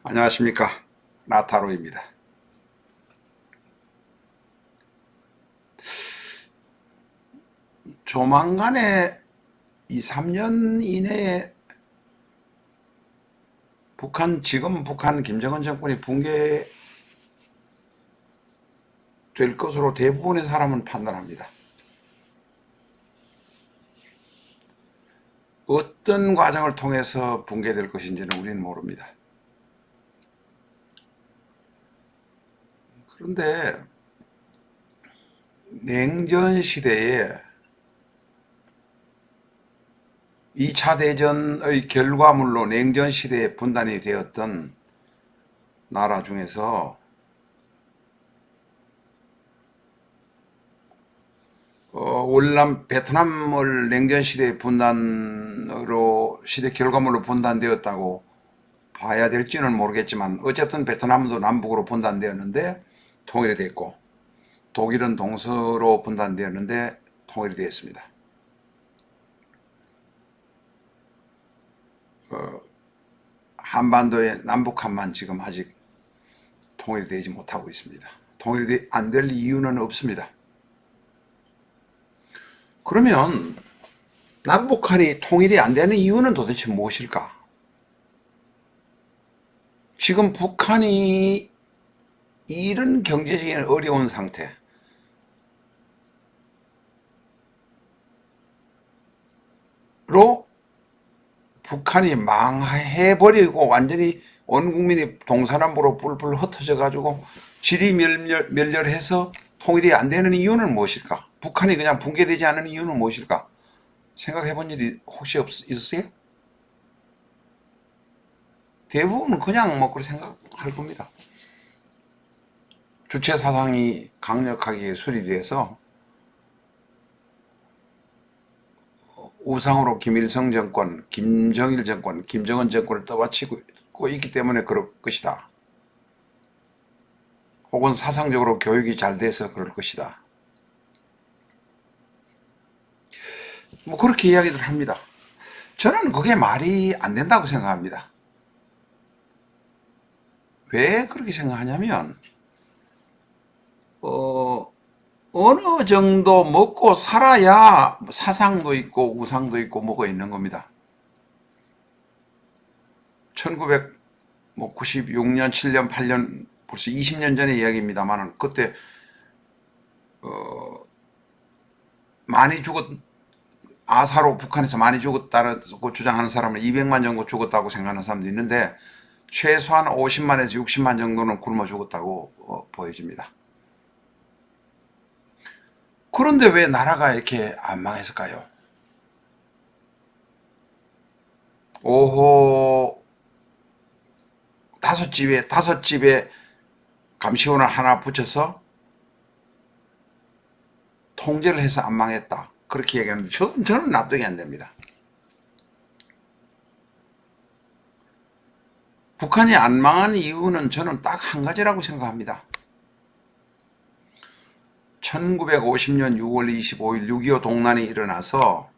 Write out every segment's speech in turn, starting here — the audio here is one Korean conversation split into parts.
안녕하십니까, 나타로입니다. 조만간에 2, 3년 이내에 지금 북한 김정은 정권이 붕괴될 것으로 대부분의 사람은 판단합니다. 어떤 과정을 통해서 붕괴될 것인지는 우리는 모릅니다. 그런데 냉전 시대에 2차 대전의 결과물로 냉전 시대에 분단이 되었던 나라 중에서 월남 베트남을 냉전 시대 분단으로 시대 결과물로 분단되었다고 봐야 될지는 모르겠지만 어쨌든 베트남도 남북으로 분단되었는데 통일이 됐고 독일은 동서로 분단되었는데 통일이 되었습니다. 한반도의 남북한만 지금 아직 통일이 되지 못하고 있습니다. 통일이 안 될 이유는 없습니다. 그러면 남북한이 통일이 안 되는 이유는 도대체 무엇일까? 지금 북한이 이런 경제적인 어려운 상태로 북한이 망해버리고 완전히 온 국민이 동서남북으로 뿔뿔 흩어져 가지고 질이 멸렬해서 통일이 안 되는 이유는 무엇일까? 북한이 그냥 붕괴되지 않는 이유는 무엇일까? 생각해 본 일이 혹시 있으세요? 대부분은 그냥 뭐 그렇게 생각할 겁니다. 주체 사상이 강력하게 수립돼서 우상으로 김일성 정권, 김정일 정권, 김정은 정권을 떠받치고 있기 때문에 그럴 것이다. 혹은 사상적으로 교육이 잘 돼서 그럴 것이다. 뭐 그렇게 이야기를 합니다. 저는 그게 말이 안 된다고 생각합니다. 왜 그렇게 생각하냐면 어, 어느 정도 먹고 살아야 사상도 있고 우상도 있고 뭐가 있는 겁니다. 1996년, 7년, 8년 벌써 20년 전의 이야기입니다만 그때 많이 죽었 아사로 북한에서 많이 죽었다고 주장하는 사람은 200만 정도 죽었다고 생각하는 사람도 있는데 최소한 50만에서 60만 정도는 굶어 죽었다고 보여집니다. 그런데 왜 나라가 이렇게 안 망했을까요? 오호 다섯 집에 감시원을 하나 붙여서 통제를 해서 안 망했다. 그렇게 얘기하는데 저는 납득이 안 됩니다. 북한이 안 망한 이유는 저는 딱 한 가지라고 생각합니다. 1950년 6월 25일 6.25 동란이 일어나서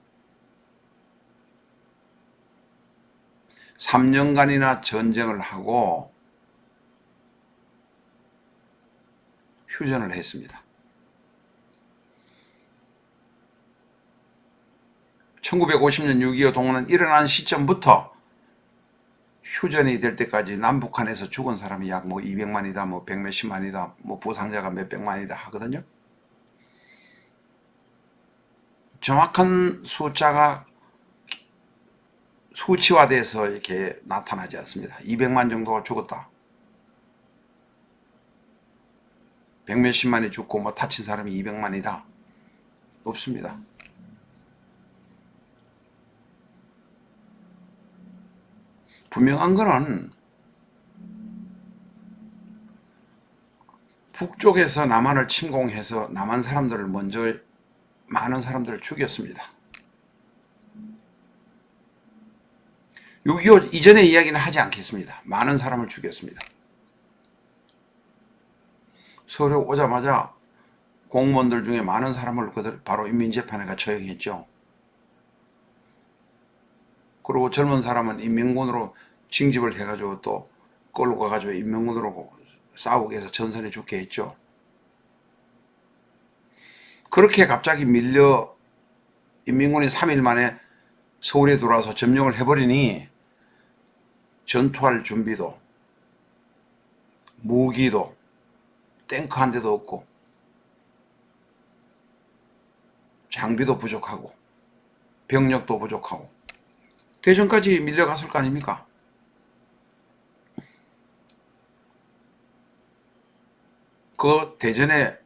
3년간이나 전쟁을 하고 휴전을 했습니다. 1950년 6.25 동란 일어난 시점부터 휴전이 될 때까지 남북한에서 죽은 사람이 약 뭐 200만이다, 뭐 100몇십만이다, 뭐 부상자가 몇백만이다 하거든요. 정확한 숫자가 수치화돼서 이렇게 나타나지 않습니다. 200만 정도가 죽었다. 100몇십만이 죽고 뭐 다친 사람이 200만이다. 없습니다. 분명한 거는 북쪽에서 남한을 침공해서 남한 사람들을 먼저 많은 사람들을 죽였습니다. 6.25 이전의 이야기는 하지 않겠습니다. 많은 사람을 죽였습니다. 서울에 오자마자 공무원들 중에 많은 사람을 바로 인민재판에가 처형했죠. 그리고 젊은 사람은 인민군으로 징집을 해가지고 또 끌고 가가지고 인민군으로 싸우기 위해서 전선에 죽게 했죠. 그렇게 갑자기 밀려 인민군이 3일 만에 서울에 들어와서 점령을 해버리니 전투할 준비도 무기도 탱크 한 대도 없고 장비도 부족하고 병력도 부족하고 대전까지 밀려갔을 거 아닙니까? 그 대전에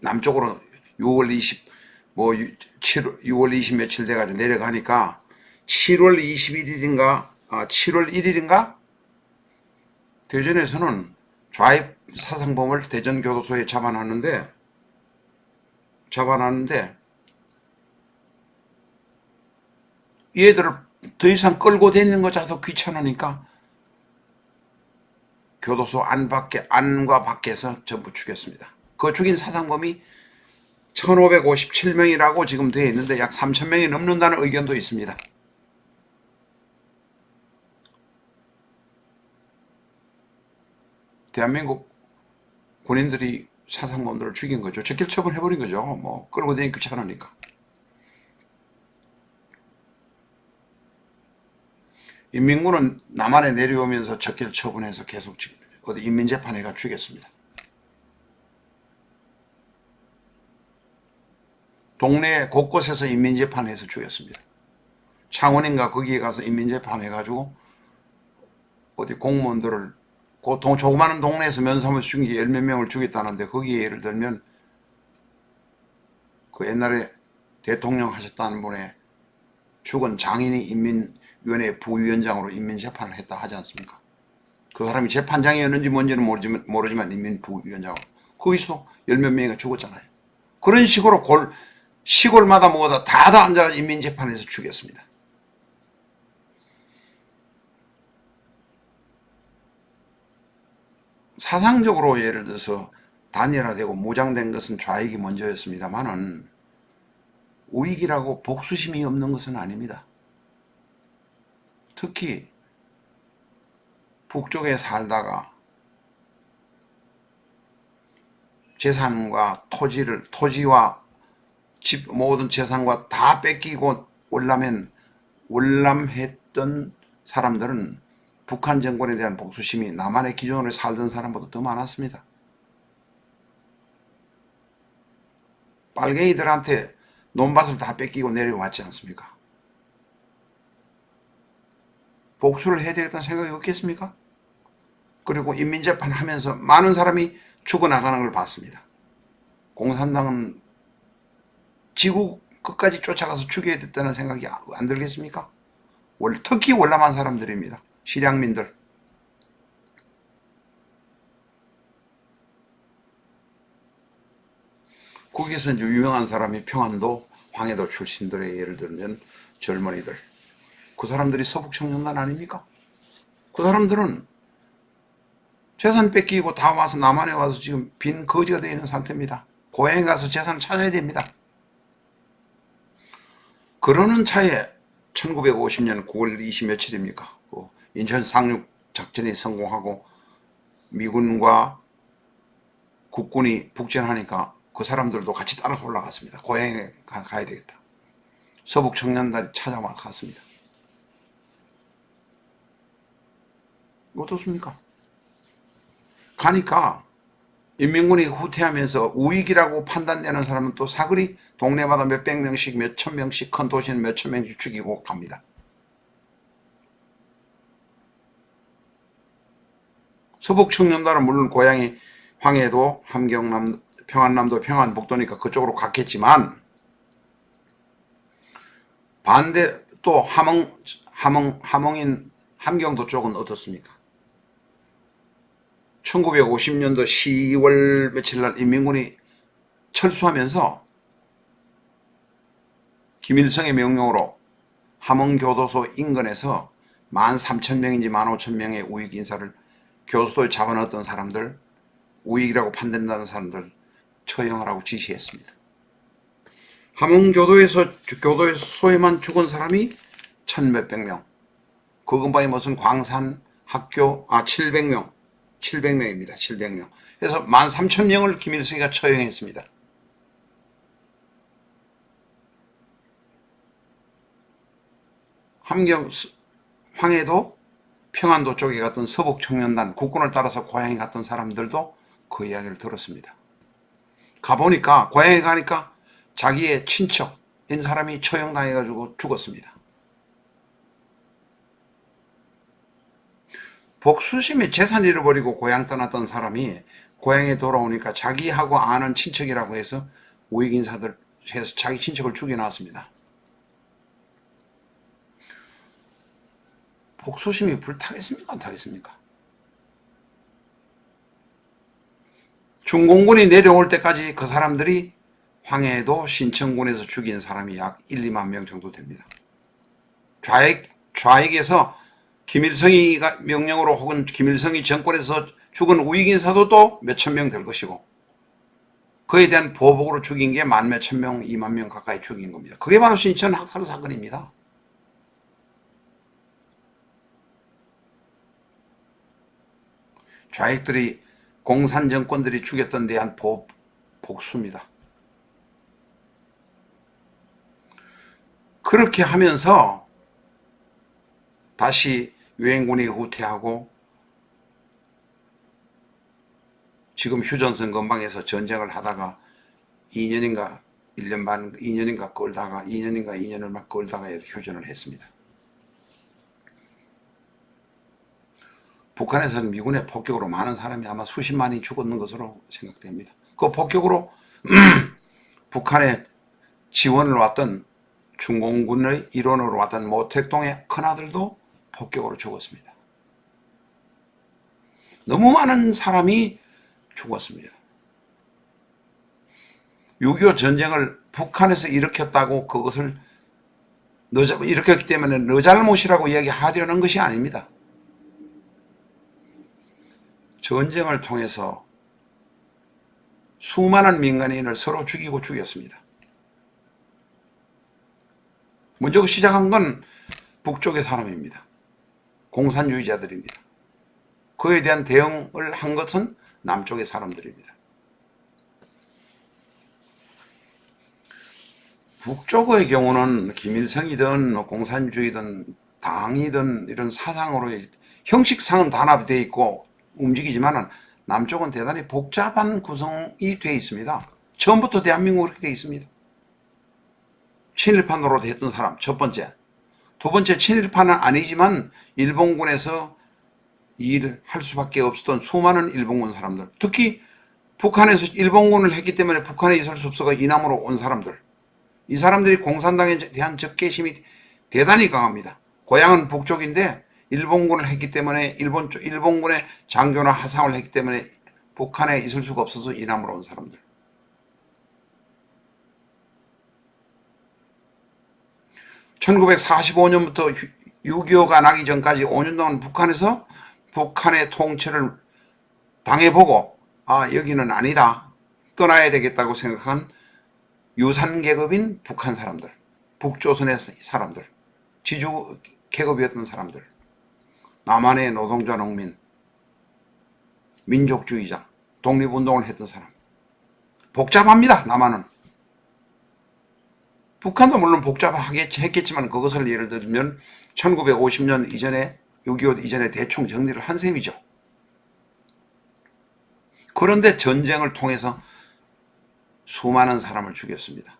남쪽으로 6월 20, 6월 20 며칠 돼가지고 내려가니까 7월 21일인가, 7월 1일인가? 대전에서는 좌입 사상범을 대전교도소에 잡아놨는데 얘들을 더 이상 끌고 다니는 것자도 귀찮으니까 교도소 안과 밖에서 전부 죽였습니다. 그 죽인 사상범이 1557명이라고 지금 되어 있는데 약 3000명이 넘는다는 의견도 있습니다. 대한민국 군인들이 사상범들을 죽인 거죠. 적결 처분해버린 거죠. 뭐 끌고 다니기 귀찮으니까. 인민군은 남한에 내려오면서 적결 처분해서 계속 어디 인민재판회가 죽였습니다. 동네 곳곳에서 인민재판해서 죽였습니다. 창원인가 거기에 가서 인민재판 해가지고 어디 공무원들을 조그마한 동네에서 면사무소 죽인 게 10몇 명을 죽였다는데 거기에 예를 들면 그 옛날에 대통령 하셨다는 분의 죽은 장인이 인민위원회 부위원장으로 인민재판을 했다 하지 않습니까? 그 사람이 재판장이었는지 뭔지는 모르지만 인민부위원장으로 거기서 10몇 명이 죽었잖아요. 그런 식으로 시골마다 뭐다 다 앉아서 인민재판에서 죽였습니다. 사상적으로 예를 들어서 단일화되고 무장된 것은 좌익이 먼저였습니다만은 우익이라고 복수심이 없는 것은 아닙니다. 특히 북쪽에 살다가 재산과 토지와 집 모든 재산과 다 뺏기고 월남했던 사람들은 북한 정권에 대한 복수심이 남한의 기존으로 살던 사람보다 더 많았습니다. 빨갱이들한테 논밭을 다 뺏기고 내려왔지 않습니까? 복수를 해야 되겠다는 생각이 없겠습니까? 그리고 인민재판 하면서 많은 사람이 죽어나가는 걸 봤습니다. 공산당은 지구 끝까지 쫓아가서 죽여야 됐다는 생각이 안 들겠습니까? 특히 월남한 사람들입니다. 실향민들. 거기에서 이제 유명한 사람이 평안도, 황해도 출신들의 예를 들면 젊은이들. 그 사람들이 서북청년단 아닙니까? 그 사람들은 재산 뺏기고 다 와서 남한에 와서 지금 빈 거지가 되어 있는 상태입니다. 고향에 가서 재산을 찾아야 됩니다. 그러는 차에 1950년 9월 20 며칠입니까? 인천 상륙 작전이 성공하고 미군과 국군이 북전하니까 그 사람들도 같이 따라서 올라갔습니다. 고향에 가야 되겠다. 서북 청년단이 찾아와 갔습니다. 어떻습니까? 가니까 인민군이 후퇴하면서 우익이라고 판단되는 사람은 또 사거리 동네마다 몇백 명씩 몇천 명씩 큰 도시는 몇천 명씩 죽이고 갑니다. 서북 청년단은 물론 고향이 황해도, 함경남, 평안남도, 평안북도니까 그쪽으로 갔겠지만 반대 또 함흥인 함경도 쪽은 어떻습니까? 1950년도 10월 며칠 날 인민군이 철수하면서 김일성의 명령으로 함흥교도소 인근에서 13,000명인지 15,000명의 우익 인사를 교도소에 잡아넣었던 사람들, 우익이라고 판단된다는 사람들 처형하라고 지시했습니다. 함흥교도소에만 죽은 사람이 1,000몇백 명. 그 근방에 무슨 광산 학교 700명. 700명입니다. 700명. 그래서 13,000명을 김일성이가 처형했습니다. 함경 황해도 평안도 쪽에 갔던 서북청년단 국군을 따라서 고향에 갔던 사람들도 그 이야기를 들었습니다. 가보니까 고향에 가니까 자기의 친척인 사람이 처형당해가지고 죽었습니다. 복수심에 재산 잃어버리고 고향 떠났던 사람이 고향에 돌아오니까 자기하고 아는 친척이라고 해서 우익인사들 해서 자기 친척을 죽여놨습니다. 복수심이 불타겠습니까? 안 타겠습니까? 중공군이 내려올 때까지 그 사람들이 황해도 신천군에서 죽인 사람이 약 1, 2만 명 정도 됩니다. 좌익에서 김일성이 명령으로 혹은 김일성이 정권에서 죽은 우익인사도 또 몇천 명 될 것이고 그에 대한 보복으로 죽인 게 만 몇천 명, 2만 명 가까이 죽인 겁니다. 그게 바로 신천 학살 사건입니다. 좌익들이 공산 정권들이 죽였던 데 대한 복수입니다. 그렇게 하면서 다시 유엔군이 후퇴하고 지금 휴전선 근방에서 전쟁을 하다가 2년인가 1년 반, 2년인가 끌다가 2년을 막 끌다가 이렇게 휴전을 했습니다. 북한에서는 미군의 폭격으로 많은 사람이 아마 수십만이 죽었는 것으로 생각됩니다. 그 폭격으로 북한에 지원을 왔던 중공군의 일원으로 왔던 모택동의 큰아들도 폭격으로 죽었습니다. 너무 많은 사람이 죽었습니다. 6.25 전쟁을 북한에서 일으켰다고 그것을 일으켰기 때문에 너 잘못이라고 이야기하려는 것이 아닙니다. 전쟁을 통해서 수많은 민간인을 서로 죽이고 죽였습니다. 먼저 시작한 건 북쪽의 사람입니다. 공산주의자들입니다. 그에 대한 대응을 한 것은 남쪽의 사람들입니다. 북쪽의 경우는 김일성이든 공산주의든 당이든 이런 사상으로 형식상은 단합되어 있고 움직이지만 남쪽은 대단히 복잡한 구성이 되어 있습니다. 처음부터 대한민국은 그렇게 되어 있습니다. 친일파 노릇 했던 사람 첫 번째. 두 번째, 친일파는 아니지만 일본군에서 일할 수밖에 없었던 수많은 일본군 사람들, 특히 북한에서 일본군을 했기 때문에 북한에 있을 수 없어서 이남으로 온 사람들, 이 사람들이 공산당에 대한 적개심이 대단히 강합니다. 고향은 북쪽인데 일본군을 했기 때문에 일본군의 장교나 하상을 했기 때문에 북한에 있을 수가 없어서 이남으로 온 사람들. 1945년부터 6.25가 나기 전까지 5년 동안 북한에서 북한의 통치를 당해보고 여기는 아니다, 떠나야 되겠다고 생각한 유산계급인 북한 사람들, 북조선의 사람들, 지주계급이었던 사람들, 남한의 노동자 농민, 민족주의자, 독립운동을 했던 사람. 복잡합니다. 남한은. 북한도 물론 복잡하겠지만 그것을 예를 들면 1950년 이전에 6.25 이전에 대충 정리를 한 셈이죠. 그런데 전쟁을 통해서 수많은 사람을 죽였습니다.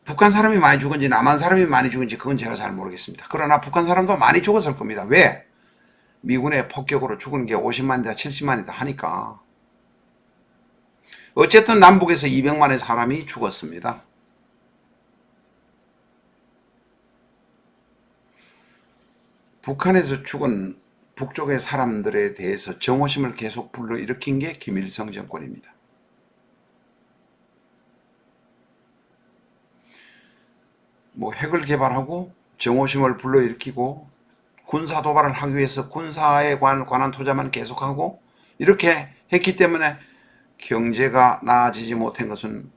북한 사람이 많이 죽은지 남한 사람이 많이 죽은지 그건 제가 잘 모르겠습니다. 그러나 북한 사람도 많이 죽었을 겁니다. 왜? 미군의 폭격으로 죽은 게 50만이다 70만이다 하니까. 어쨌든 남북에서 200만의 사람이 죽었습니다. 북한에서 죽은 북쪽의 사람들에 대해서 정오심을 계속 불러일으킨 게 김일성 정권입니다. 핵을 개발하고 정오심을 불러일으키고 군사 도발을 하기 위해서 군사에 관한 투자만 계속하고 이렇게 했기 때문에 경제가 나아지지 못한 것은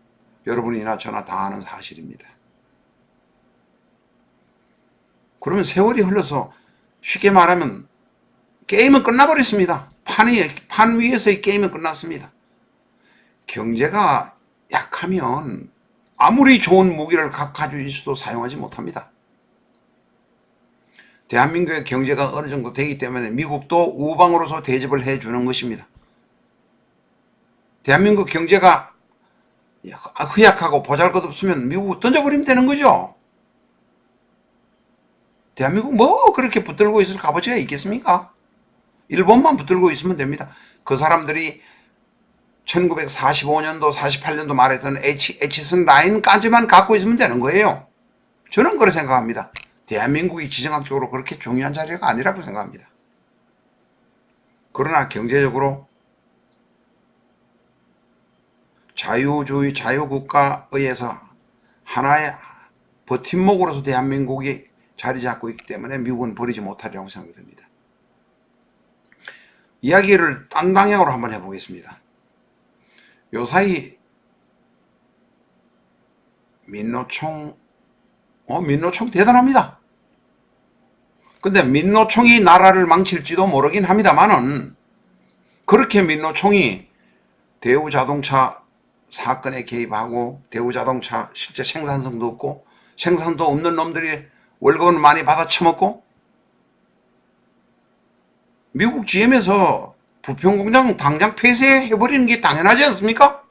여러분이나 저나 다 아는 사실입니다. 그러면 세월이 흘러서 쉽게 말하면 게임은 끝나버렸습니다. 판 위에서의 게임은 끝났습니다. 경제가 약하면 아무리 좋은 무기를 가지고 있어도 사용하지 못합니다. 대한민국의 경제가 어느 정도 되기 때문에 미국도 우방으로서 대접을 해주는 것입니다. 대한민국 경제가 허약하고 보잘것없으면 미국 던져버리면 되는 거죠. 대한민국 뭐 그렇게 붙들고 있을 값어치가 있겠습니까? 일본만 붙들고 있으면 됩니다. 그 사람들이 1945년도 48년도 말했던 에치슨 라인까지만 갖고 있으면 되는 거예요. 저는 그렇게 생각합니다. 대한민국이 지정학적으로 그렇게 중요한 자리가 아니라고 생각합니다. 그러나 경제적으로 자유주의 자유국가에 의해서 하나의 버팀목으로서 대한민국이 자리 잡고 있기 때문에 미국은 버리지 못하리라고 생각됩니다. 이야기를 딴 방향으로 한번 해보겠습니다. 요사이 민노총 대단합니다. 근데 민노총이 나라를 망칠지도 모르긴 합니다만은 그렇게 민노총이 대우자동차 사건에 개입하고 대우자동차 실제 생산성도 없고 생산도 없는 놈들이 월급은 많이 받아 처먹고 미국 GM에서 부평공장 당장 폐쇄해버리는 게 당연하지 않습니까?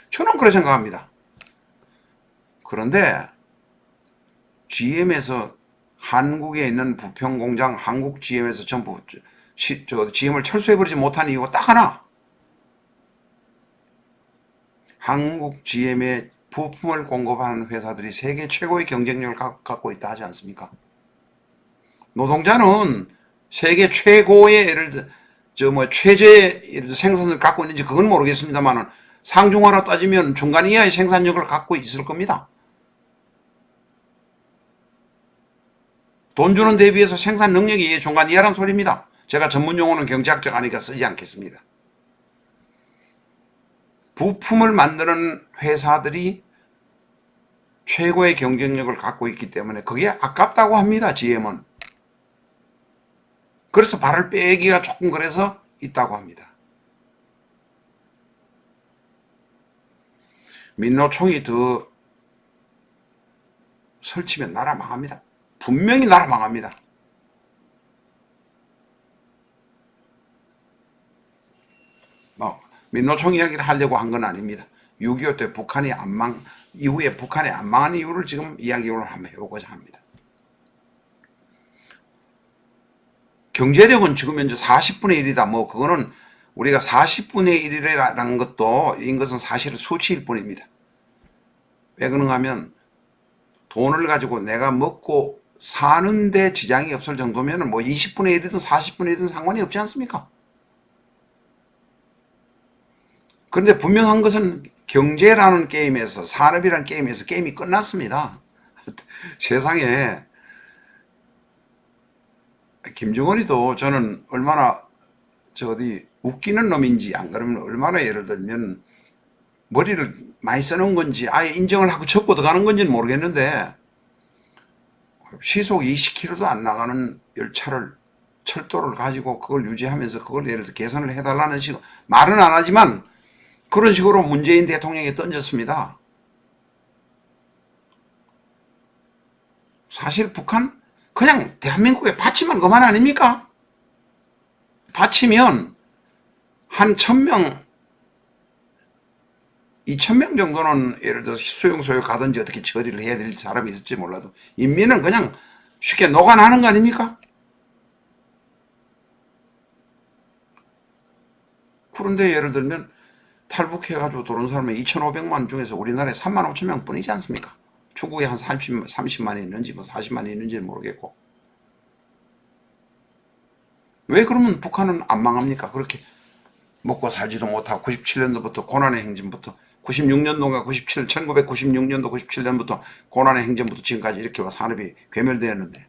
저는 그렇게 생각합니다. 그런데 GM에서 한국에 있는 부평공장 한국 GM에서 전부 GM을 철수해버리지 못한 이유가 딱 하나. 한국 GM의 부품을 공급하는 회사들이 세계 최고의 경쟁력을 갖고 있다 하지 않습니까? 노동자는 세계 최고의 최저의 생산을 갖고 있는지 그건 모르겠습니다만 상중하로 따지면 중간 이하의 생산력을 갖고 있을 겁니다. 돈 주는 데 비해서 생산 능력이 중간 이하란 소리입니다. 제가 전문 용어는 경제학적 아니니까 쓰지 않겠습니다. 부품을 만드는 회사들이 최고의 경쟁력을 갖고 있기 때문에 그게 아깝다고 합니다. GM은. 그래서 발을 빼기가 조금 그래서 있다고 합니다. 민노총이 더 설치면 나라 망합니다. 분명히 나라 망합니다. 민노총 이야기를 하려고 한 건 아닙니다. 6.25 때 이후에 북한이 안 망한 이유를 지금 이야기를 한번 해보고자 합니다. 경제력은 지금 현재 40분의 1이다. 그거는 우리가 40분의 1이라는 것도 이것은 사실 수치일 뿐입니다. 왜 그런가 하면 돈을 가지고 내가 먹고 사는데 지장이 없을 정도면 20분의 1이든 40분의 1이든 상관이 없지 않습니까? 그런데 분명한 것은 경제라는 게임에서 산업이라는 게임에서 게임이 끝났습니다. 세상에 김정은이도 저는 얼마나 웃기는 놈인지 안 그러면 얼마나 예를 들면 머리를 많이 써놓은 건지 아예 인정을 하고 접고 들어가는 건지는 모르겠는데 시속 20km도 안 나가는 철도를 가지고 그걸 유지하면서 그걸 예를 들어 개선을 해달라는 식으로 말은 안 하지만 그런 식으로 문재인 대통령이 던졌습니다. 사실 북한 그냥 대한민국에 바치면 그만 아닙니까? 바치면 한 1000명, 2000명 정도는 예를 들어서 수용소에 가든지 어떻게 처리를 해야 될 사람이 있을지 몰라도 인민은 그냥 쉽게 녹아나는 거 아닙니까? 그런데 예를 들면 탈북해가지고 들어온 사람이 2,500만 중에서 우리나라에 3만 5천 명 뿐이지 않습니까? 중국에 한 30만이 있는지 40만이 있는지는 모르겠고. 왜 그러면 북한은 안 망합니까? 그렇게 먹고 살지도 못하고 97년도부터 고난의 행진부터 96년도인가 1996년도 97년부터 고난의 행진부터 지금까지 이렇게 산업이 괴멸되었는데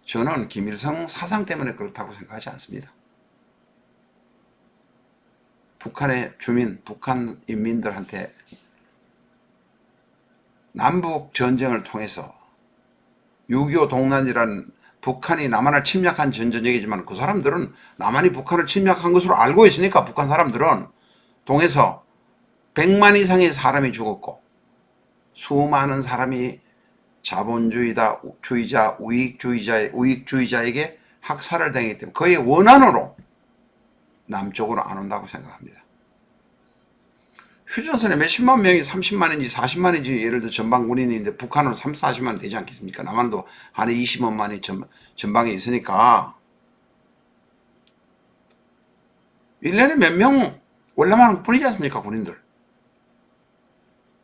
저는 김일성 사상 때문에 그렇다고 생각하지 않습니다. 북한의 주민, 북한 인민들한테 남북 전쟁을 통해서 6.25 동란이란 북한이 남한을 침략한 전전적이지만 그 사람들은 남한이 북한을 침략한 것으로 알고 있으니까 북한 사람들은 동해서 100만 이상의 사람이 죽었고 수많은 사람이 자본주의다, 주의자, 우익주의자에게 학살을 당했기 때문에 그의 원한으로 남쪽으로 안 온다고 생각합니다. 휴전선에 몇십만 명이 30만인지 40만인지 예를 들어 전방 군인인데 북한은 3, 40만 되지 않겠습니까? 남한도 한 20만이 전방에 있으니까 1년에 몇 명 올라가는 뿐이지 않습니까? 군인들.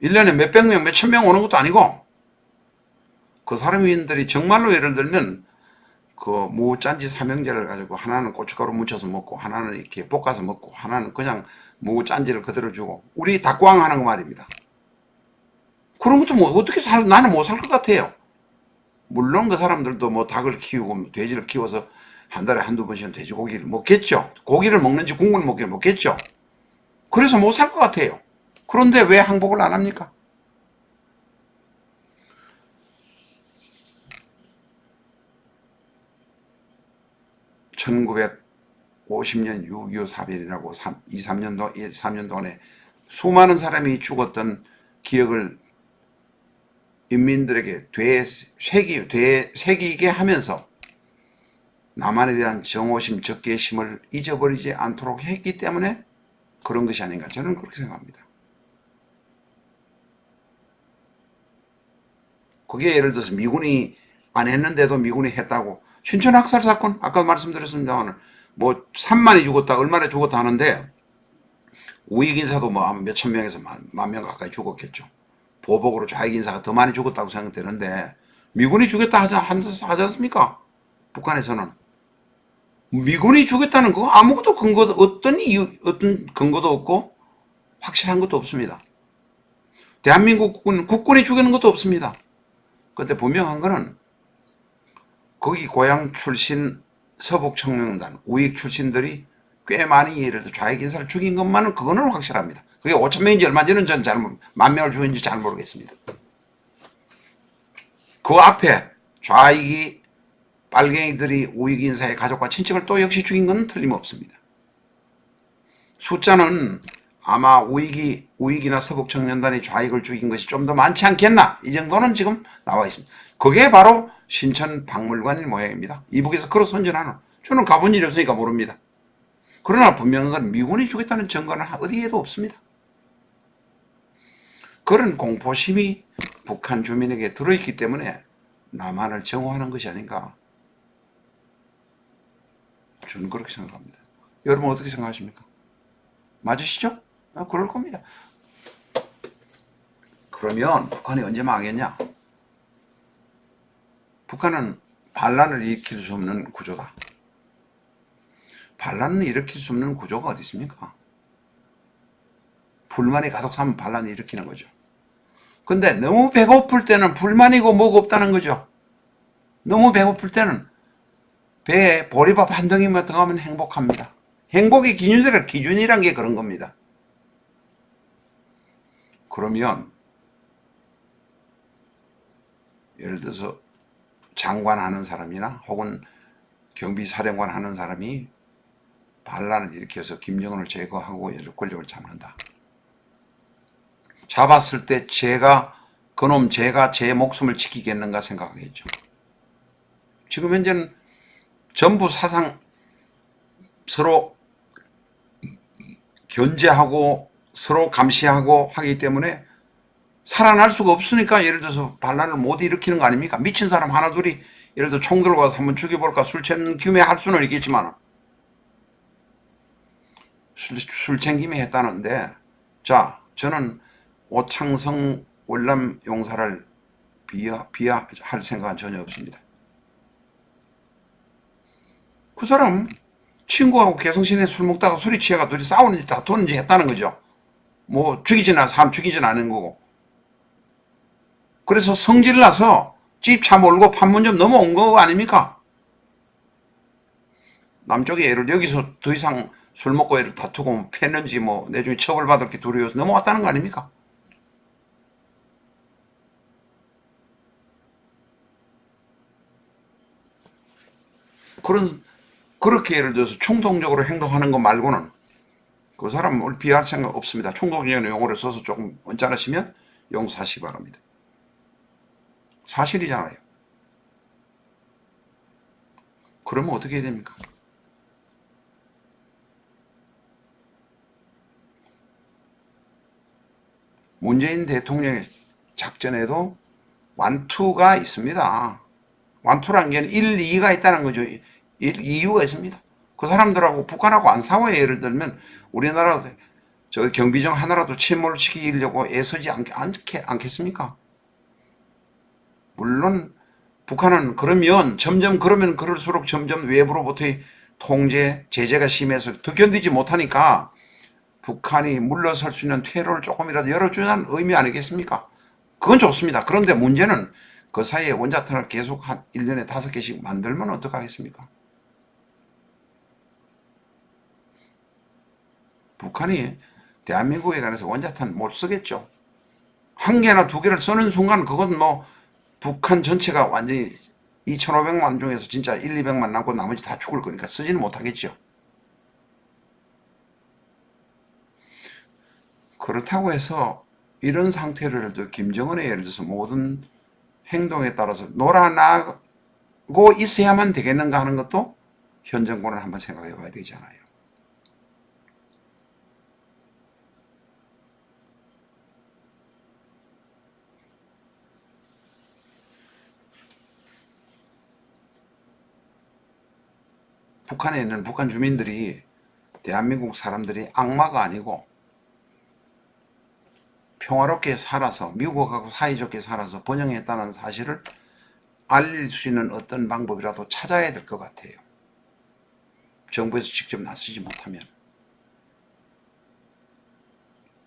1년에 몇백 명, 몇천 명 오는 것도 아니고 그 사람들이 정말로 예를 들면 그 무짠지 삼형제를 가지고 하나는 고춧가루 묻혀서 먹고 하나는 이렇게 볶아서 먹고 하나는 그냥 무짠지를 그대로 주고 우리 닭광 하는 거 말입니다. 그런 것도 뭐 어떻게 나는 못 살 것 같아요. 물론 그 사람들도 뭐 닭을 키우고 돼지를 키워서 한 달에 한두 번씩은 돼지고기를 먹겠죠. 고기를 먹는지 국물을 먹기를 먹겠죠. 그래서 못 살 것 같아요. 그런데 왜 항복을 안 합니까? (1950년) 6.25 사변이라고 2, 3년 동안에 수많은 사람이 죽었던 기억을 인민들에게 되새기게 하면서 남한에 대한 정오심, 적개심을 잊어버리지 않도록 했기 때문에 그런 것이 아닌가 저는 그렇게 생각합니다. 그게 예를 들어서 미군이 안 했는데도 미군이 했다고 신천 학살 사건 아까 말씀드렸습니다만 뭐 3만이 죽었다 얼마나 죽었다 하는데 우익 인사도 뭐 몇천 명에서 만 명 가까이 죽었겠죠. 보복으로 좌익 인사가 더 많이 죽었다고 생각되는데 미군이 죽였다 하지 않습니까? 북한에서는 미군이 죽였다는 거 아무것도 근거도 어떤 근거도 없고 확실한 것도 없습니다. 대한민국 국군이 죽이는 것도 없습니다. 그런데 분명한 거는 거기 고향 출신 서북청년단 우익 출신들이 꽤 많이 예를 들어 좌익 인사를 죽인 것만은 그거는 확실합니다. 그게 5천 명인지 얼마인지는 전 만 명을 죽인지 잘 모르겠습니다. 그 앞에 좌익이 빨갱이들이 우익 인사의 가족과 친척을 또 역시 죽인 건 틀림없습니다. 숫자는 아마 우익이나 서북청년단이 좌익을 죽인 것이 좀 더 많지 않겠나 이 정도는 지금 나와 있습니다. 그게 바로 신천 박물관의 모양입니다. 이북에서 걸어 선전하는 저는 가본 일이 없으니까 모릅니다. 그러나 분명한 건 미군이 죽였다는 증거는 어디에도 없습니다. 그런 공포심이 북한 주민에게 들어있기 때문에 남한을 정오하는 것이 아닌가 저는 그렇게 생각합니다. 여러분 어떻게 생각하십니까? 맞으시죠? 그럴 겁니다. 그러면 북한이 언제 망하겠냐? 북한은 반란을 일으킬 수 없는 구조다. 반란을 일으킬 수 없는 구조가 어디 있습니까? 불만이 가득 차면 반란을 일으키는 거죠. 근데 너무 배고플 때는 불만이고 뭐가 없다는 거죠. 너무 배고플 때는 배에 보리밥 한 덩이만 들어가면 행복합니다. 행복의 기준이란 게 그런 겁니다. 그러면 예를 들어서 장관 하는 사람이나 혹은 경비사령관 하는 사람이 반란을 일으켜서 김정은을 제거하고 권력을 잡는다. 잡았을 때 제가 제 목숨을 지키겠는가 생각하겠죠. 지금 현재는 전부 사상 서로 견제하고 서로 감시하고 하기 때문에 살아날 수가 없으니까 예를 들어서 반란을 못 일으키는 거 아닙니까? 미친 사람 하나 둘이 예를 들어 총 들고 가서 한번 죽여볼까 술 챙는 김에 할 수는 있겠지만 술 챙김에 했다는데 자 저는 오창성 월남 용사를 비하할 생각은 전혀 없습니다. 그 사람 친구하고 개성시내 술 먹다가 술이 취해가 둘이 싸우는지 다투는지 했다는 거죠. 뭐 사람 죽이진 않은 거고. 그래서 성질 나서 집 차 몰고 판문점 넘어온 거 아닙니까? 남쪽에 여기서 더 이상 술 먹고 애를 다투고 패는지 뭐 내중에 처벌받을 게 두려워서 넘어왔다는 거 아닙니까? 그렇게 예를 들어서 충동적으로 행동하는 것 말고는 그 사람을 비할 생각 없습니다. 충동적인 용어를 써서 조금 언짢으시면 용서하시기 바랍니다. 사실이잖아요. 그러면 어떻게 해야 됩니까? 문재인 대통령의 작전에도 완투가 있습니다. 완투라는 게 1, 2가 있다는 거죠. 이유가 있습니다. 그 사람들하고 북한하고 안 싸워요. 예를 들면 우리나라 저 경비정 하나라도 침몰 시키려고 애쓰지 않겠습니까? 물론 북한은 그러면 그럴수록 점점 외부로부터의 통제, 제재가 심해서 더 견디지 못하니까 북한이 물러설 수 있는 퇴로를 조금이라도 열어주자는 의미 아니겠습니까? 그건 좋습니다. 그런데 문제는 그 사이에 원자탄을 계속 한 1년에 5개씩 만들면 어떡하겠습니까? 북한이 대한민국에 관해서 원자탄 못 쓰겠죠. 1개나 2개를 쓰는 순간 그건 뭐 북한 전체가 완전히 2,500만 중에서 진짜 1, 200만 남고 나머지 다 죽을 거니까 쓰지는 못하겠죠. 그렇다고 해서 이런 상태를 김정은의 예를 들어서 모든 행동에 따라서 놀아나고 있어야만 되겠는가 하는 것도 현 정권을 한번 생각해 봐야 되잖아요. 북한에 있는 북한 주민들이 대한민국 사람들이 악마가 아니고 평화롭게 살아서 미국하고 사이좋게 살아서 번영했다는 사실을 알릴 수 있는 어떤 방법이라도 찾아야 될 것 같아요. 정부에서 직접 나서지 못하면.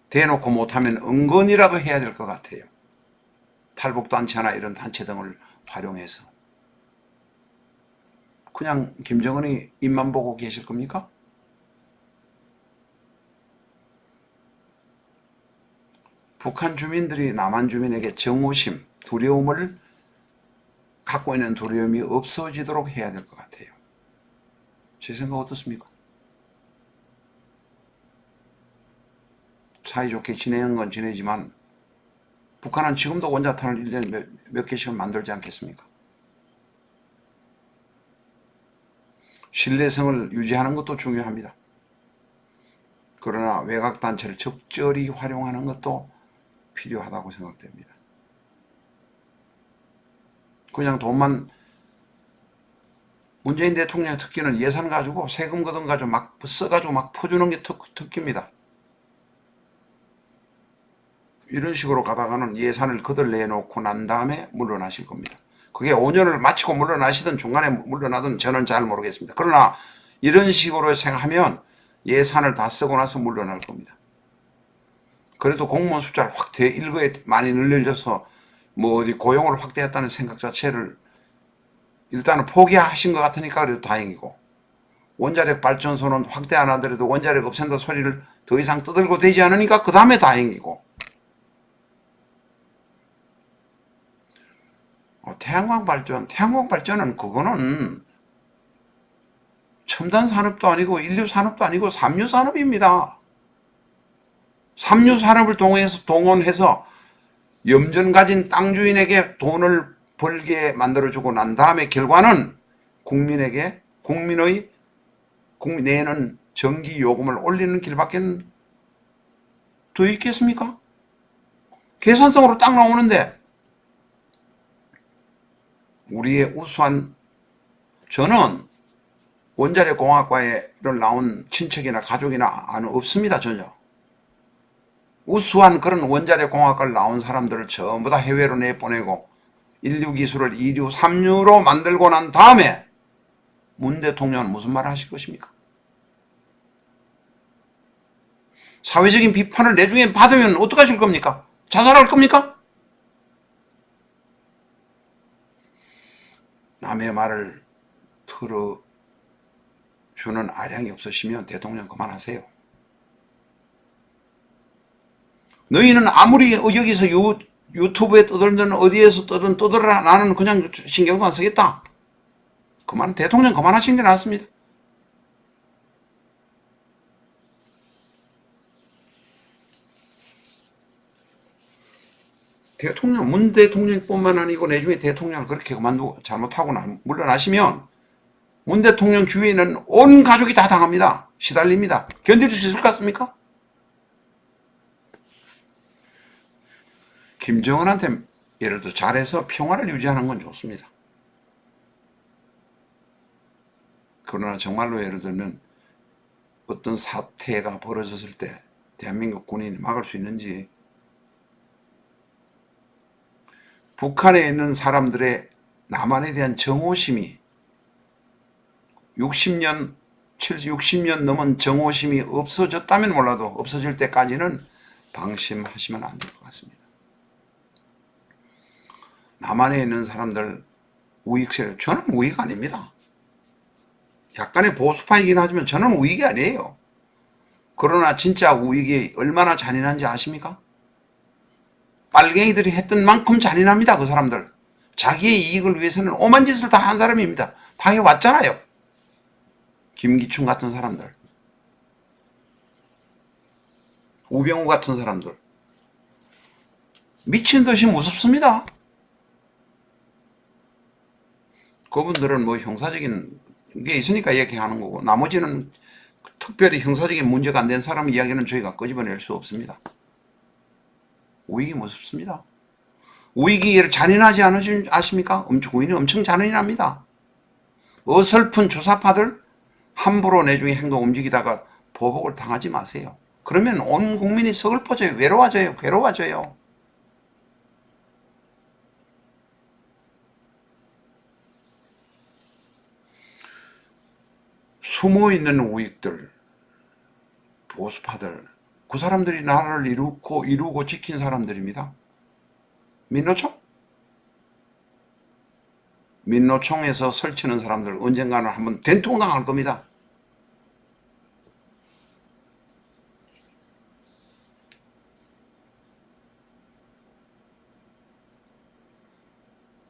대놓고 못하면 은근이라도 해야 될 것 같아요. 탈북단체나 이런 단체 등을 활용해서. 그냥 김정은이 입만 보고 계실 겁니까? 북한 주민들이 남한 주민에게 정오심, 두려움을 갖고 있는 두려움이 없어지도록 해야 될 것 같아요. 제 생각 어떻습니까? 사이좋게 지내는 건 지내지만 북한은 지금도 원자탄을 1년에 몇 개씩은 만들지 않겠습니까? 신뢰성을 유지하는 것도 중요합니다. 그러나 외곽단체를 적절히 활용하는 것도 필요하다고 생각됩니다. 그냥 돈만 문재인 대통령의 특기는 예산 가지고 세금 거둔 가지고 막 써가지고 막 퍼주는 게 특기입니다. 이런 식으로 가다가는 예산을 거들 내놓고 난 다음에 물러나실 겁니다. 그게 5년을 마치고 물러나시든 중간에 물러나든 저는 잘 모르겠습니다. 그러나 이런 식으로 생각하면 예산을 다 쓰고 나서 물러날 겁니다. 그래도 공무원 숫자를 확 일거에 많이 늘려서 뭐 어디 고용을 확대했다는 생각 자체를 일단은 포기하신 것 같으니까 그래도 다행이고, 원자력 발전소는 확대 안 하더라도 원자력 없앤다 소리를 더 이상 떠들고 되지 않으니까 그 다음에 다행이고, 태양광 발전은 그거는 첨단 산업도 아니고 인류 산업도 아니고 삼류 산업입니다. 삼류 산업을 동원해서 염전 가진 땅 주인에게 돈을 벌게 만들어주고 난 다음에 결과는 국민의 내는 전기 요금을 올리는 길밖에 더 있겠습니까? 계산성으로 딱 나오는데, 우리의 우수한, 저는 원자력 공학과에 나온 친척이나 가족이나 없습니다. 전혀. 우수한 그런 원자력 공학과를 나온 사람들을 전부 다 해외로 내보내고 인류 기술을 2류, 3류로 만들고 난 다음에 문 대통령은 무슨 말을 하실 것입니까? 사회적인 비판을 내중에 받으면 어떡하실 겁니까? 자살할 겁니까? 남의 말을 들어주는 아량이 없으시면 대통령 그만하세요. 너희는 아무리 여기서 유튜브에 떠들든 어디에서 떠들든 떠들어라. 나는 그냥 신경도 안 쓰겠다. 대통령 그만하시는 게 낫습니다. 문 대통령뿐만 아니고 나중에 대통령을 그렇게 그만두고 잘못하고 물러나시면 문 대통령 주위에는 온 가족이 다 당합니다. 시달립니다. 견딜 수 있을 것 같습니까? 김정은한테 예를 들어 잘해서 평화를 유지하는 건 좋습니다. 그러나 정말로 예를 들면 어떤 사태가 벌어졌을 때 대한민국 군인이 막을 수 있는지, 북한에 있는 사람들의 남한에 대한 정오심이 60년 넘은 정오심이 없어졌다면 몰라도 없어질 때까지는 방심하시면 안 될 것 같습니다. 남한에 있는 사람들 우익 세력, 저는 우익 아닙니다. 약간의 보수파이긴 하지만 저는 우익이 아니에요. 그러나 진짜 우익이 얼마나 잔인한지 아십니까? 빨갱이들이 했던 만큼 잔인합니다. 그 사람들. 자기의 이익을 위해서는 오만 짓을 다 한 사람입니다. 다 해왔잖아요. 김기춘 같은 사람들, 우병우 같은 사람들, 미친 듯이 무섭습니다. 그분들은 뭐 형사적인 게 있으니까 얘기하는 거고, 나머지는 특별히 형사적인 문제가 안 된 사람 이야기는 저희가 끄집어낼 수 없습니다. 우익이 무섭습니다. 우익이 잔인하지 아십니까? 우익은 엄청 잔인합니다. 어설픈 주사파들 함부로 내중에 행동 움직이다가 보복을 당하지 마세요. 그러면 온 국민이 서글퍼져요. 외로워져요. 괴로워져요. 숨어있는 우익들, 보수파들, 그 사람들이 나라를 이루고 지킨 사람들입니다. 민노총에서 설치는 사람들 언젠가는 한번 된통당할 겁니다.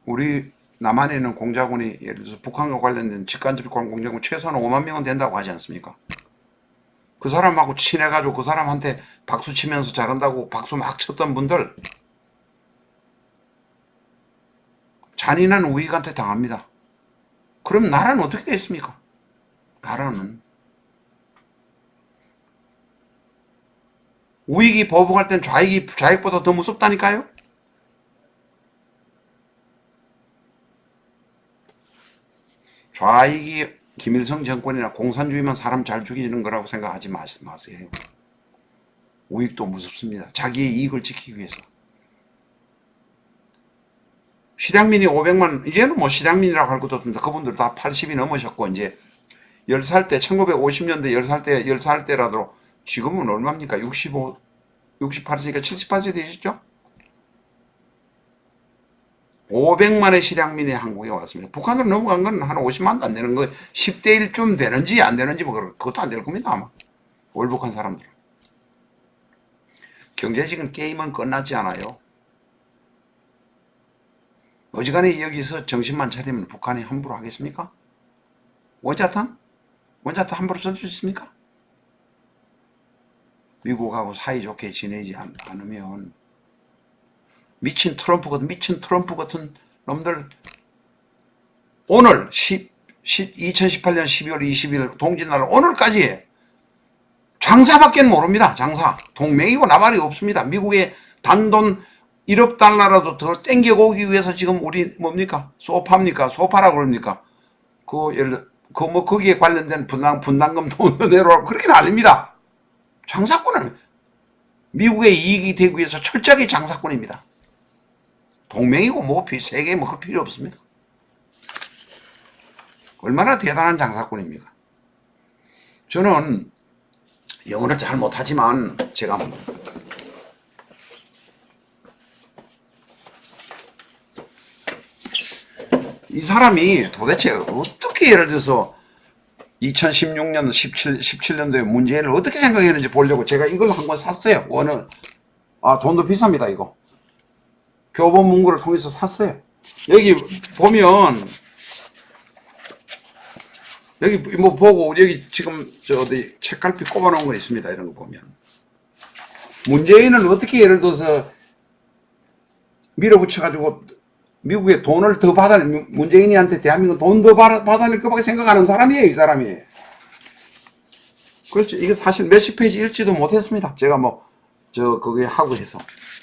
우리 남한에 있는 공작원이 예를 들어서 북한과 관련된 직간접관 공작원 최소한 5만 명은 된다고 하지 않습니까? 그 사람하고 친해가지고 그 사람한테 박수 치면서 잘한다고 박수 막 쳤던 분들 잔인한 우익한테 당합니다. 그럼 나라는 어떻게 되겠습니까? 나라는 우익이 보복할 땐 좌익보다 더 무섭다니까요? 좌익이 김일성 정권이나 공산주의만 사람 잘 죽이는 거라고 생각하지 마세요. 우익도 무섭습니다. 자기의 이익을 지키기 위해서. 실향민이 500만, 이제는 뭐 실향민이라고 할 것도 없습니다. 그분들 다 80이 넘으셨고, 이제 10살 때, 1950년대 10살 때라도 지금은 얼마입니까? 68세니까 78세 되셨죠? 500만의 실향민이 한국에 왔습니다. 북한으로 넘어간 건 한 50만도 안 되는 거, 10대 1쯤 되는지 안 되는지 뭐 그것도 안 될 겁니다, 아마. 월북한 사람들. 경제적인 게임은 끝나지 않아요. 어지간히 여기서 정신만 차리면 북한이 함부로 하겠습니까? 원자탄 함부로 쓸 수 있습니까? 미국하고 사이좋게 지내지 않으면 미친 트럼프 같은 놈들 오늘 2018년 12월 20일 동짓날 오늘까지 장사밖에 모릅니다. 장사. 동맹이고 나발이 없습니다. 미국의 단돈 1억 달러라도 더 땡겨오기 위해서 지금 우리 뭡니까? 소파라고 그럽니까? 거기에 관련된 분담금 돈 내로라고 그렇게 난립니다. 장사꾼은 미국의 이익이 되기 위해서 철저하게 장사꾼입니다. 동맹이고 세계 그 필요 없습니다. 얼마나 대단한 장사꾼입니까? 저는 영어를 잘 못하지만 제가 이 사람이 도대체 어떻게 예를 들어서 2016년, 17년도에 문재인을 어떻게 생각했는지 보려고 제가 이걸 한권 샀어요. 돈도 비쌉니다, 이거. 교보문고를 통해서 샀어요. 여기 보면 여기 뭐 보고 여기 지금 저 어디 책갈피 꼽아놓은 거 있습니다. 이런 거 보면 문재인은 어떻게 예를 들어서 밀어붙여가지고 미국에 돈을 더 문재인이한테 대한민국 돈 더 받아낼 것밖에 생각하는 사람이에요, 이 사람이. 그렇죠. 이게 사실 몇십 페이지 읽지도 못했습니다. 제가 거기에 하고 해서.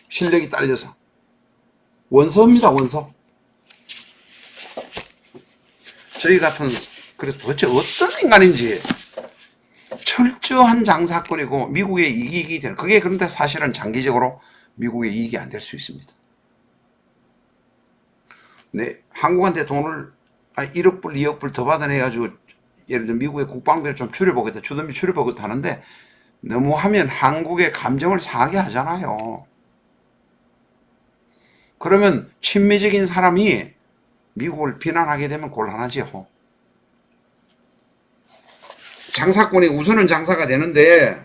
실력이 딸려서. 원서입니다, 원서. 저희 같은, 그래서 도대체 어떤 인간인지 철저한 장사꾼이고 미국의 이익이 되는, 그게 그런데 사실은 장기적으로 미국의 이익이 안 될 수 있습니다. 네, 한국한테 돈을 1억 불, 2억 불 더 받아내가지고 예를 들어 미국의 국방비를 좀 줄여보겠다, 주둔비 줄여보겠다 하는데 너무 하면 한국의 감정을 상하게 하잖아요. 그러면 친미적인 사람이 미국을 비난하게 되면 곤란하지요. 장사꾼이 우선은 장사가 되는데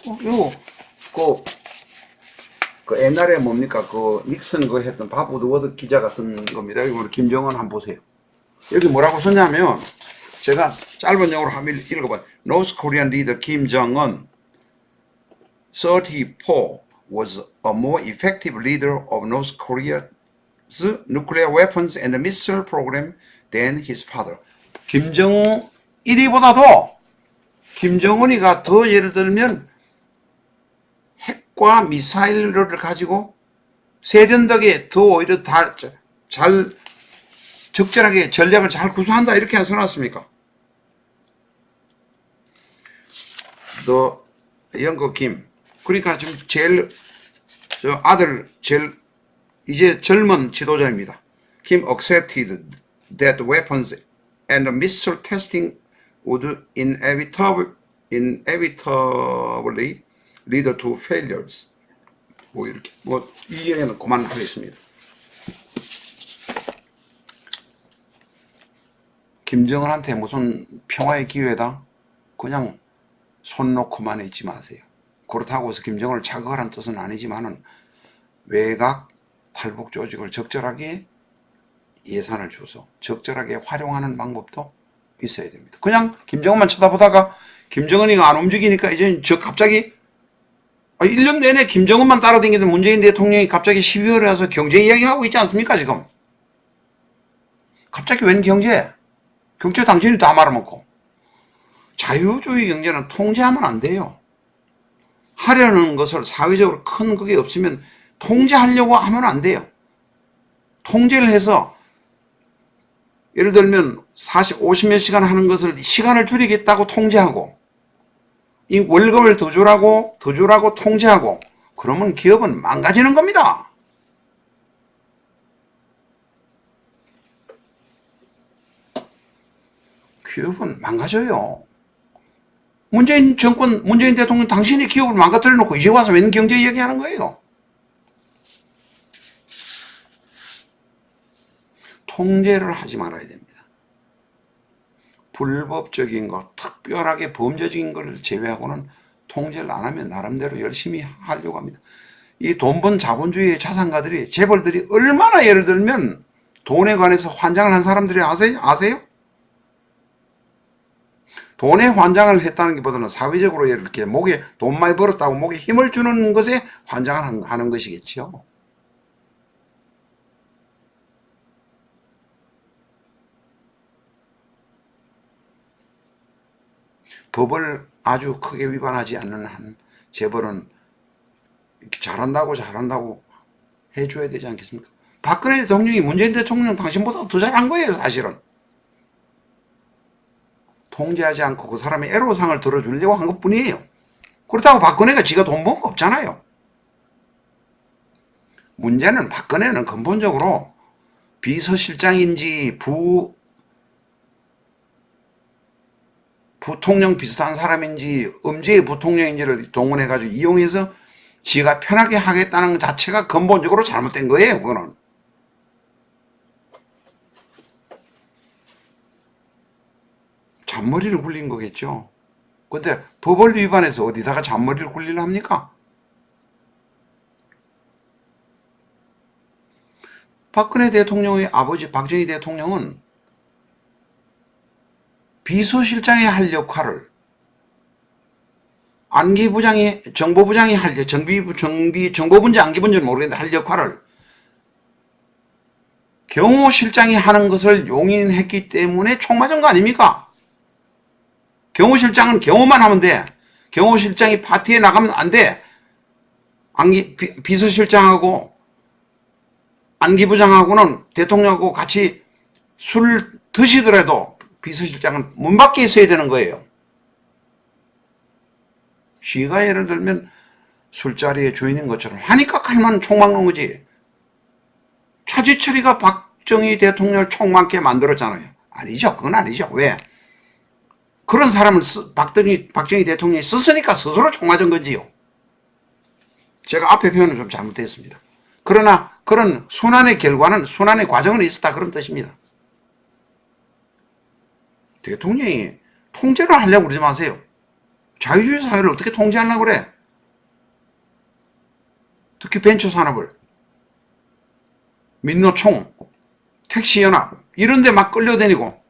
이거 그 옛날에 뭡니까 그 닉슨 그 했던 밥 우드워드 기자가 쓴 겁니다. 이거 김정은 한번 보세요. 여기 뭐라고 썼냐면 제가 짧은 영어로 한번 읽어봐요. North Korean leader Kim Jong-un 34 was a more effective leader of North Korea's nuclear weapons and missile program than his father. 김정일이보다도 김정은이가 더 예를 들면 핵과 미사일을 가지고 세련되게 더 오히려 잘 적절하게 전략을 잘 구사한다 이렇게 써놨습니까? 너 영거 김 그러니까 지금 제일 저 아들 제일 이제 젊은 지도자입니다. Kim accepted that weapons and missile testing would inevitably lead to failures. 뭐 이렇게 이 얘기는 그만하겠습니다. 김정은한테 무슨 평화의 기회다? 그냥 손 놓고만 있지 마세요. 그렇다고 해서 김정은을 자극하라는 뜻은 아니지만은 외곽 탈북 조직을 적절하게 예산을 줘서 적절하게 활용하는 방법도 있어야 됩니다. 그냥 김정은만 쳐다보다가 김정은이가 안 움직이니까 이제 갑자기 1년 내내 김정은만 따라다니던 문재인 대통령이 갑자기 12월에 와서 경제 이야기하고 있지 않습니까 지금? 갑자기 웬 경제? 경제 당신이 다 말아먹고. 자유주의 경제는 통제하면 안 돼요. 하려는 것을 사회적으로 큰 그게 없으면 통제하려고 하면 안 돼요. 통제를 해서 예를 들면 50몇 시간 하는 것을 시간을 줄이겠다고 통제하고 이 월급을 더 주라고 통제하고 그러면 기업은 망가지는 겁니다. 기업은 망가져요. 문재인 대통령 당신이 기업을 망가뜨려 놓고 이제 와서 웬 경제 이야기하는 거예요. 통제를 하지 말아야 됩니다. 불법적인 거, 특별하게 범죄적인 걸 제외하고는 통제를 안 하면 나름대로 열심히 하려고 합니다. 이 돈 번 자본주의의 자산가들이, 재벌들이 얼마나 예를 들면 돈에 관해서 환장을 한 사람들이 아세요? 돈에 환장을 했다는 것보다는 사회적으로 이렇게 목에 돈 많이 벌었다고 목에 힘을 주는 것에 환장을 하는 것이겠죠. 법을 아주 크게 위반하지 않는 한 재벌은 잘한다고 해줘야 되지 않겠습니까? 박근혜 대통령이 문재인 대통령 당신보다 더 잘한 거예요, 사실은. 통제하지 않고 그 사람의 애로사항을 들어주려고 한 것 뿐이에요. 그렇다고 박근혜가 지가 돈 번 거 없잖아요. 문제는 박근혜는 근본적으로 비서실장인지 부통령 비슷한 사람인지 음지의 부통령인지를 동원해가지고 이용해서 지가 편하게 하겠다는 것 자체가 근본적으로 잘못된 거예요. 그거는. 잔머리를 굴린 거겠죠. 근데 법을 위반해서 어디다가 잔머리를 굴리려 합니까? 박근혜 대통령의 아버지 박정희 대통령은 비서실장이 할 역할을 안기부장이 정보부장이 할 정보분지 안기분지는 모르겠는데 할 역할을 경호실장이 하는 것을 용인했기 때문에 총 맞은 거 아닙니까? 경호실장은 경호만 하면 돼. 경호실장이 파티에 나가면 안 돼. 비서실장하고 안기부장하고는 대통령하고 같이 술 드시더라도 비서실장은 문 밖에 있어야 되는 거예요. 쥐가 예를 들면 술자리의 주인인 것처럼 하니까 칼만 총 막는 거지. 차지철이가 박정희 대통령을 총 맞게 만들었잖아요. 아니죠. 그건 아니죠. 왜? 그런 사람을 박정희 대통령이 썼으니까 스스로 총 맞은 건지요. 제가 앞에 표현은 좀 잘못됐습니다. 그러나 그런 순환의 결과는, 순환의 과정은 있었다, 그런 뜻입니다. 대통령이 통제를 하려고 그러지 마세요. 자유주의 사회를 어떻게 통제하려고 그래? 특히 벤처산업을, 민노총, 택시연합 이런 데 막 끌려다니고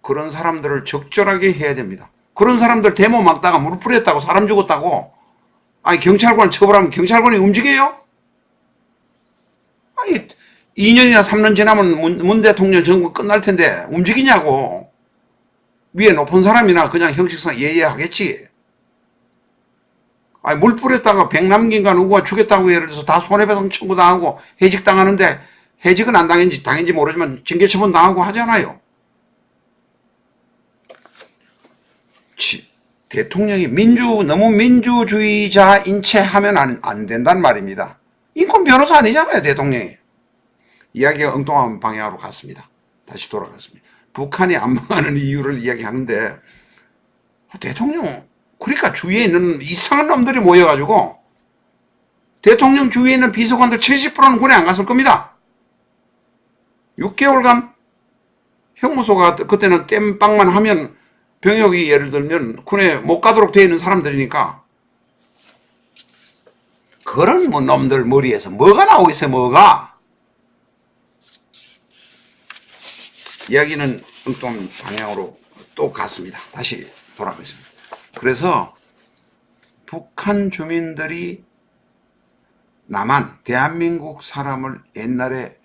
그런 사람들을 적절하게 해야 됩니다. 그런 사람들 데모 막다가 무릎 뿌렸다고 사람 죽었다고, 아니 경찰관 처벌하면 경찰관이 움직여요? 아니 2년이나 3년 지나면 문 대통령 정부 끝날 텐데 움직이냐고. 위에 높은 사람이나 그냥 형식상 예의하겠지. 아니 물 뿌렸다가 백남긴가 누구가 죽였다고 예를 들어서 다 손해배상 청구당하고 해직당하는데, 해직은 안 당했는지 모르지만 징계처분 당하고 하잖아요. 대통령이 너무 민주주의자인 채 하면 안 된단 말입니다. 인권 변호사 아니잖아요, 대통령이. 이야기가 엉뚱한 방향으로 갔습니다. 다시 돌아갔습니다. 북한이 안 망하는 이유를 이야기하는데, 대통령, 그러니까 주위에 있는 이상한 놈들이 모여가지고 대통령 주위에 있는 비서관들 70%는 군에 안 갔을 겁니다. 6개월간 형무소가 그때는 땜빵만 하면 병역이 예를 들면 군에 못 가도록 되어 있는 사람들이니까, 그런 놈들 머리에서 뭐가 나오겠어요, 뭐가. 이야기는 엉뚱한 방향으로 또 갔습니다. 다시 돌아가겠습니다. 그래서 북한 주민들이 대한민국 사람을, 옛날에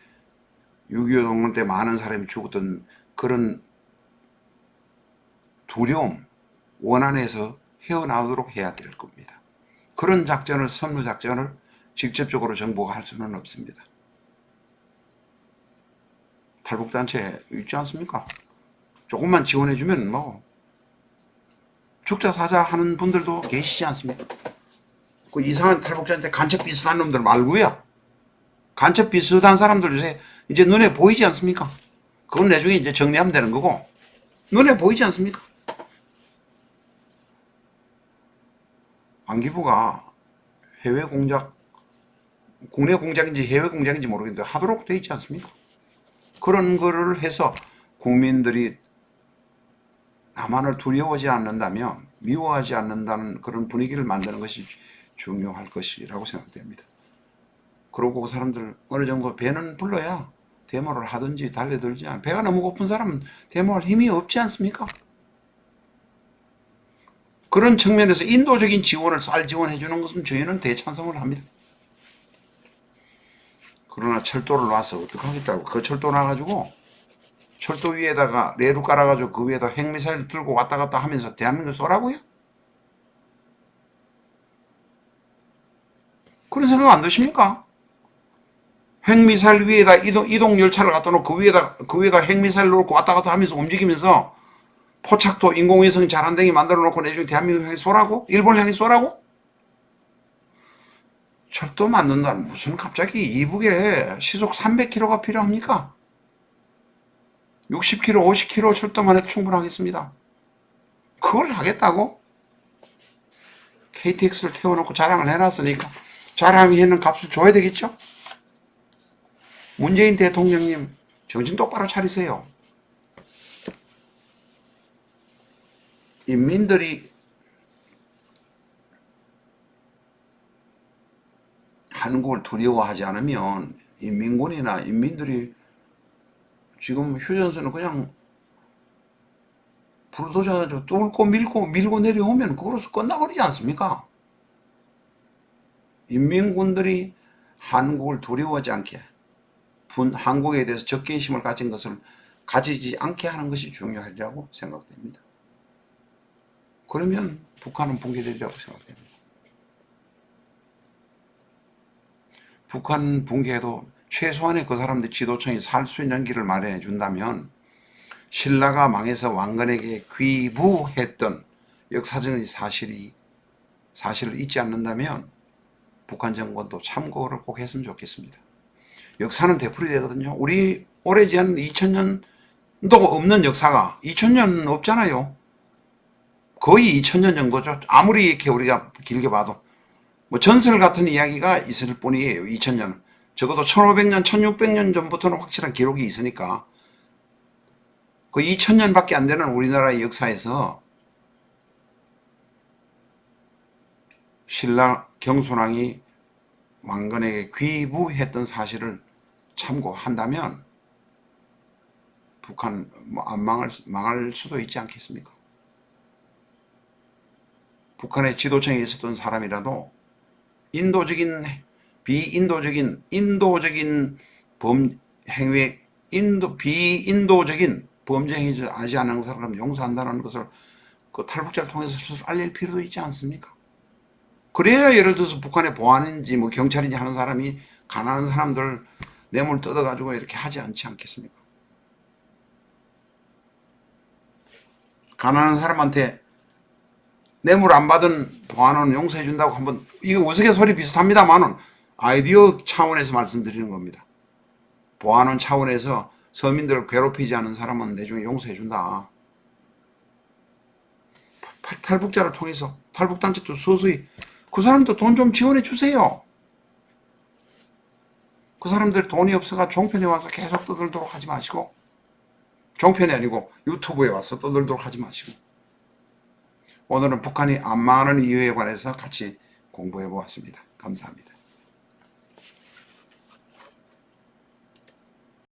6.25 동문 때 많은 사람이 죽었던 그런 두려움, 원한에서 헤어나오도록 해야 될 겁니다. 그런 작전을, 선무작전을 직접적으로 정부가 할 수는 없습니다. 탈북단체 있지 않습니까? 조금만 지원해주면 뭐 죽자 사자 하는 분들도 계시지 않습니까? 그 이상한 탈북자한테 간첩 비슷한 놈들 말고요. 간첩 비슷한 사람들 요새 이제 눈에 보이지 않습니까? 그건 나중에 이제 정리하면 되는 거고, 눈에 보이지 않습니까? 안기부가 해외 공작, 국내 공작인지 해외 공작인지 모르겠는데 하도록 돼 있지 않습니까? 그런 거를 해서 국민들이 남한을 두려워하지 않는다면, 미워하지 않는다는 그런 분위기를 만드는 것이 중요할 것이라고 생각됩니다. 그러고 그 사람들 어느 정도 배는 불러야 데모를 하든지 달려들지 않아요. 배가 너무 고픈 사람은 데모할 힘이 없지 않습니까? 그런 측면에서 인도적인 지원을 쌀 지원해 주는 것은 저희는 대찬성을 합니다. 그러나 철도를 놔서 어떡하겠다고, 그 철도 놔가지고 철도 위에다가 레로 깔아가지고 그 위에다 핵미사일 들고 왔다 갔다 하면서 대한민국 쏘라고요? 그런 생각 안 드십니까? 핵미사일 위에다 이동 열차를 갖다 놓고 그 위에다 핵미사일 놓고 왔다 갔다 하면서 움직이면서 포착도 인공위성 잘한댕이 만들어 놓고 내중에 대한민국 향해 쏘라고? 일본을 향해 쏘라고? 철도 만든다는 무슨 갑자기 이북에 시속 300km가 필요합니까? 60km, 50km 철도만 해도 충분하겠습니다. 그걸 하겠다고? KTX를 태워놓고 자랑을 해놨으니까 자랑하는 값을 줘야 되겠죠? 문재인 대통령님, 정신 똑바로 차리세요. 인민들이 한국을 두려워하지 않으면 인민군이나 인민들이 지금 휴전선을 그냥 불도저 뚫고 밀고 내려오면 그거로서 끝나버리지 않습니까? 인민군들이 한국을 두려워하지 않게 한국에 대해서 적개심을 가진 것을 가지지 않게 하는 것이 중요하리라고 생각됩니다. 그러면 북한은 붕괴되리라고 생각됩니다. 북한 붕괴에도 최소한의 그 사람들 지도층이 살 수 있는 길을 마련해 준다면 신라가 망해서 왕건에게 귀부했던 역사적인 사실을 잊지 않는다면 북한 정권도 참고를 꼭 했으면 좋겠습니다. 역사는 되풀이 되거든요. 우리 오래전 2000년도 없는 역사가 2000년 없잖아요. 거의 2000년 정도죠. 아무리 이렇게 우리가 길게 봐도 뭐 전설 같은 이야기가 있을 뿐이에요. 2000년. 적어도 1500년, 1600년 전부터는 확실한 기록이 있으니까 그 2000년밖에 안 되는 우리나라의 역사에서 신라 경순왕이 왕건에게 귀부했던 사실을 참고한다면 북한 안 망할 수도 있지 않겠습니까? 북한의 지도층에 있었던 사람이라도 인도적인 인도적인 비인도적인 범죄 행위를 하지 않은 사람 용서한다는 것을 그 탈북자를 통해서 알릴 필요도 있지 않습니까? 그래야 예를 들어서 북한의 보안인지 뭐 경찰인지 하는 사람이 가난한 사람들 뇌물 뜯어가지고 이렇게 하지 않지 않겠습니까? 가난한 사람한테 뇌물 안 받은 보안은 용서해준다고 한번, 이거 우스갯소리 비슷합니다만은 아이디어 차원에서 말씀드리는 겁니다. 보안원 차원에서 서민들을 괴롭히지 않은 사람은 내중에 용서해준다. 탈북자를 통해서 탈북단체도 서서히 그 사람도 돈 좀 지원해 주세요. 그 사람들 돈이 없어가 종편에 와서 계속 떠들도록 하지 마시고, 종편이 아니고 유튜브에 와서 떠들도록 하지 마시고, 오늘은 북한이 안 망하는 이유에 관해서 같이 공부해 보았습니다. 감사합니다.